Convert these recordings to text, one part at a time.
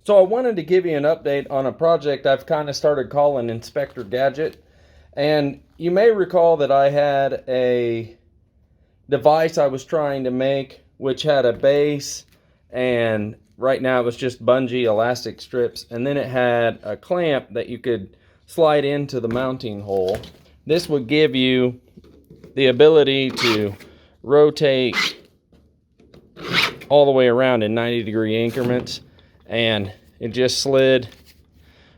So I wanted to give you an update on a project I've kind of started calling Inspector Gadget. And you may recall that I had a device I was trying to make which had a base, and right now it was just bungee elastic strips, and then it had a clamp that you could slide into the mounting hole. This would give you the ability to rotate all the way around in 90-degree increments, and it just slid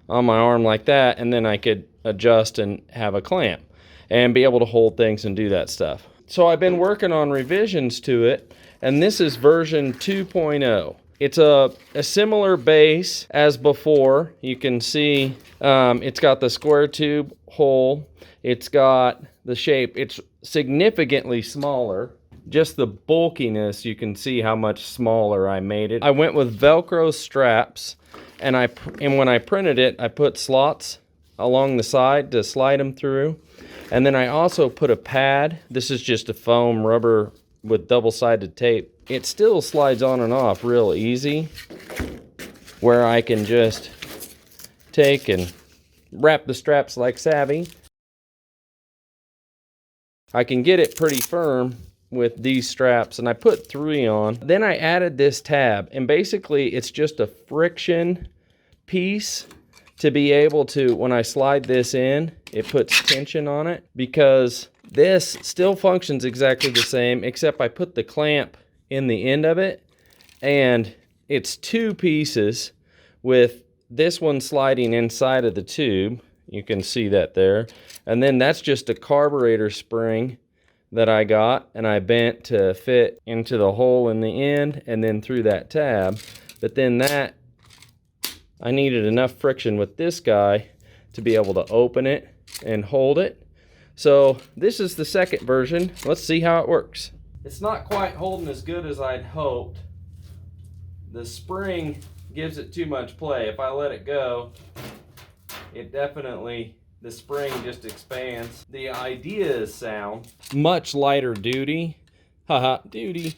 on my arm like that, and then I could adjust and have a clamp and be able to hold things and do that stuff. So I've been working on revisions to it, and this is version 2.0. It's a similar base as before. You can see it's got the square tube hole. It's got the shape. It's significantly smaller. Just the bulkiness, you can see how much smaller I made it. I went with Velcro straps, and when I printed it, I put slots along the side to slide them through. And then I also put a pad. This is just a foam rubber with double-sided tape. It still slides on and off real easy, where I can just take and wrap the straps like savvy. I can get it pretty firm with these straps, and I put 3 on. Then I added this tab, and basically it's just a friction piece to be able to, when I slide this in, it puts tension on it, because this still functions exactly the same, except I put the clamp in the end of it, and it's 2 pieces with this one sliding inside of the tube. You can see that there. And then that's just a carburetor spring that I got, and I bent to fit into the hole in the end and then through that tab. But then that, I needed enough friction with this guy to be able to open it and hold it. So this is the second version. Let's see how it works. It's not quite holding as good as I'd hoped. The spring gives it too much play. If I let it go, it definitely, the spring just expands. The idea is sound. Much lighter duty. Haha, duty.